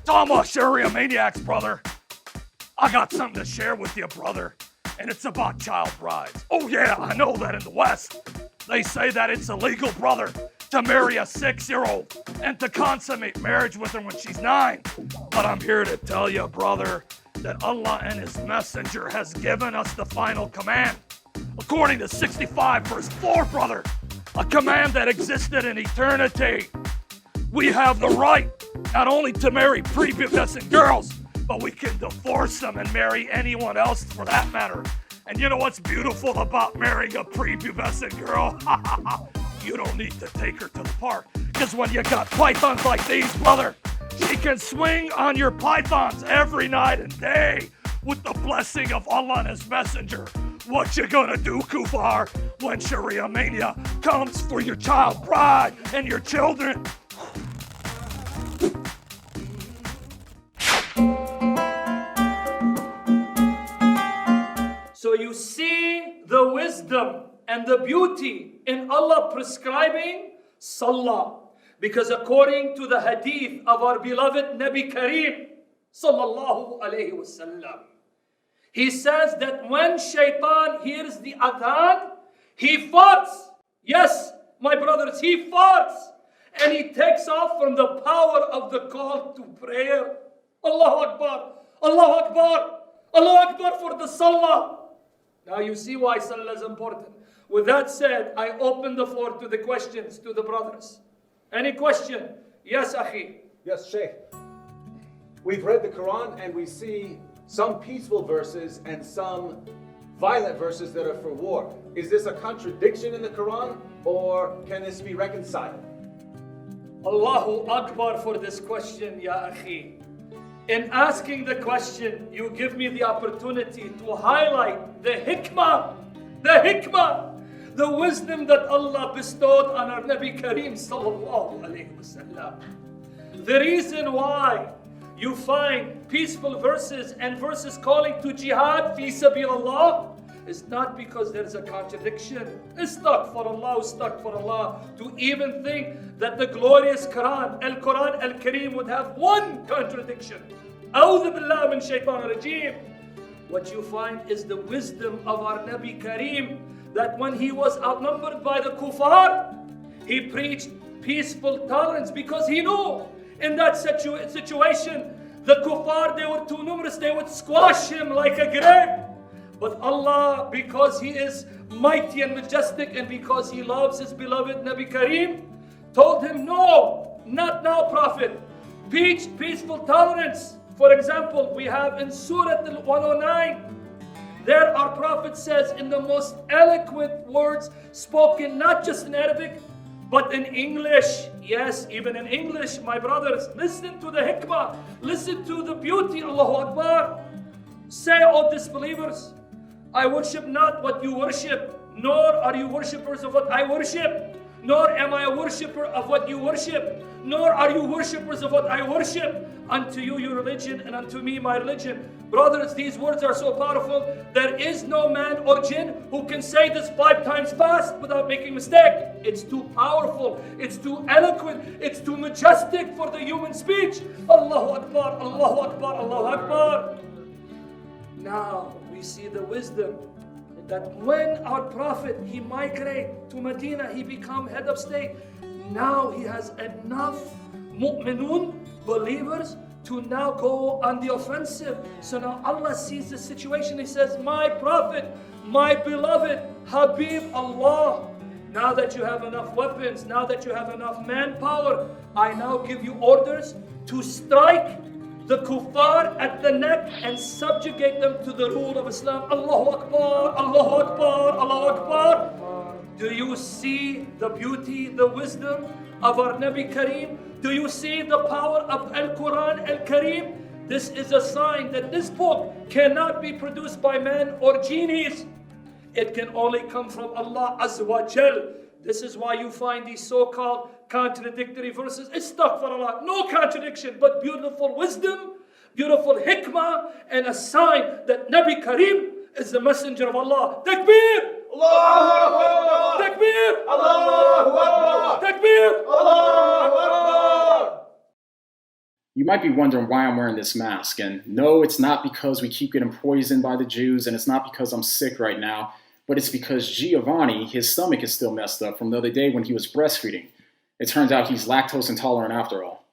To all my Sharia maniacs, brother, I got something to share with you, brother, and it's about child brides. Oh yeah, I know that in the West, they say that it's illegal, brother, to marry a 6-year-old and to consummate marriage with her when she's 9. But I'm here to tell you, brother, that Allah and His Messenger has given us the final command. According to 65 verse 4, brother, a command that existed in eternity. We have the right not only to marry prepubescent girls, but we can divorce them and marry anyone else for that matter. And you know what's beautiful about marrying a prepubescent girl? You don't need to take her to the park, because when you got pythons like these, brother, she can swing on your pythons every night and day with the blessing of Allah and His Messenger. What you gonna do, Kufar, when Sharia mania comes for your child bride and your children? So you see the wisdom and the beauty in Allah prescribing Salah. Because according to the hadith of our beloved Nabi Kareem, sallallahu alayhi wasallam, he says that when shaitan hears the adhan, he farts. Yes, my brothers, he farts. And he takes off from the power of the call to prayer. Allahu Akbar, Allahu Akbar, Allahu Akbar for the Salah. Now you see why Salah is important. With that said, I open the floor to the questions to the brothers. Any question? Yes, Akhi. Yes, Sheikh. We've read the Quran and we see some peaceful verses and some violent verses that are for war. Is this a contradiction in the Quran or can this be reconciled? Allahu Akbar for this question, Ya Akhi. In asking the question, you give me the opportunity to highlight the hikmah, the wisdom that Allah bestowed on our Nabi Kareem sallallahu alayhi wasallam. The reason why you find peaceful verses and verses calling to jihad fi sabilillah is not because there is a contradiction. Astaghfirullah, to even think that the glorious Quran al-Kareem would have one contradiction. A'udhu billah min shaitan rajim. What you find is the wisdom of our Nabi Kareem, that when he was outnumbered by the kuffar, he preached peaceful tolerance because he knew in that situation, the kuffar, they were too numerous, they would squash him like a grape. But Allah, because He is mighty and majestic and because He loves His beloved Nabi Kareem, told him, no, not now, Prophet. Preach peaceful tolerance. For example, we have in Surah Al-109, there our Prophet says in the most eloquent words spoken not just in Arabic, but in English. Yes, even in English, my brothers, listen to the hikmah, listen to the beauty, Allahu Akbar. Say, O disbelievers, I worship not what you worship, nor are you worshippers of what I worship, nor am I a worshipper of what you worship, nor are you worshippers of what I worship. Unto you your religion, and unto me my religion. Brothers, these words are so powerful, there is no man or jinn who can say this 5 times fast without making mistake. It's too powerful, it's too eloquent, it's too majestic for the human speech. Allahu Akbar, Allahu Akbar, Allahu Akbar. Now we see the wisdom that when our Prophet, he migrate to Medina, he become head of state. Now he has enough mu'minun, believers, to now go on the offensive. So now Allah sees the situation. He says, my Prophet, my beloved Habib Allah, now that you have enough weapons, now that you have enough manpower, I now give you orders to strike the kuffar at the neck and subjugate them to the rule of Islam. Allahu Akbar, Allahu Akbar, Allahu Akbar. Do you see the beauty, the wisdom of our Nabi Kareem? Do you see the power of Al-Quran Al-Kareem? This is a sign that this book cannot be produced by men or genies. It can only come from Allah Azza wa Jal. This is why you find these so-called contradictory verses. Astaghfirullah, no contradiction, but beautiful wisdom, beautiful hikmah, and a sign that Nabi Kareem is the messenger of Allah. Takbir! Allahu Akbar! Takbir! Allahu Akbar! Takbir! Allahu Akbar! You might be wondering why I'm wearing this mask, and no, it's not because we keep getting poisoned by the Jews, and it's not because I'm sick right now, but it's because Giovanni, his stomach is still messed up from the other day when he was breastfeeding. It turns out he's lactose intolerant after all.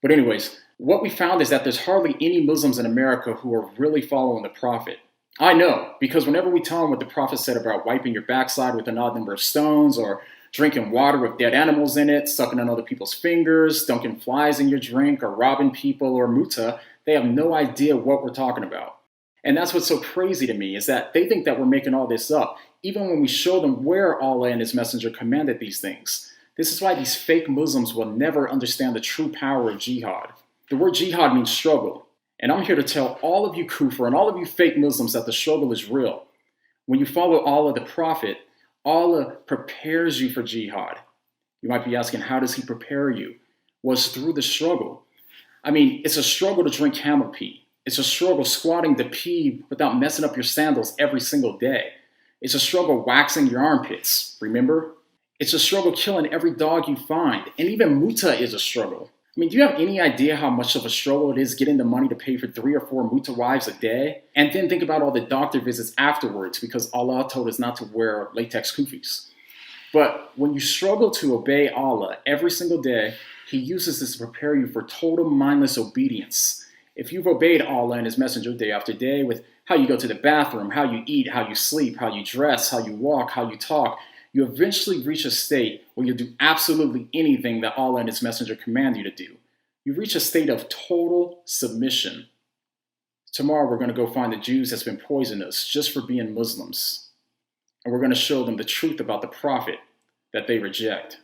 But anyways, what we found is that there's hardly any Muslims in America who are really following the Prophet. I know, because whenever we tell them what the Prophet said about wiping your backside with an odd number of stones, or drinking water with dead animals in it, sucking on other people's fingers, dunking flies in your drink, or robbing people, or muta, they have no idea what we're talking about. And that's what's so crazy to me, is that they think that we're making all this up, even when we show them where Allah and His Messenger commanded these things. This is why these fake Muslims will never understand the true power of jihad. The word jihad means struggle. And I'm here to tell all of you kuffar and all of you fake Muslims that the struggle is real. When you follow Allah the Prophet, Allah prepares you for jihad. You might be asking, how does He prepare you? Well, it's through the struggle. I mean, it's a struggle to drink camel pee. It's a struggle squatting to pee without messing up your sandals every single day. It's a struggle waxing your armpits, remember? It's a struggle killing every dog you find. And even muta is a struggle. I mean, do you have any idea how much of a struggle it is getting the money to pay for 3 or 4 muta wives a day? And then think about all the doctor visits afterwards because Allah told us not to wear latex kufis. But when you struggle to obey Allah every single day, He uses this to prepare you for total mindless obedience. If you've obeyed Allah and His Messenger day after day with how you go to the bathroom, how you eat, how you sleep, how you dress, how you walk, how you talk, you eventually reach a state where you'll do absolutely anything that Allah and His Messenger command you to do. You reach a state of total submission. Tomorrow we're going to go find the Jews that's been poisoning us just for being Muslims. And we're going to show them the truth about the Prophet that they reject.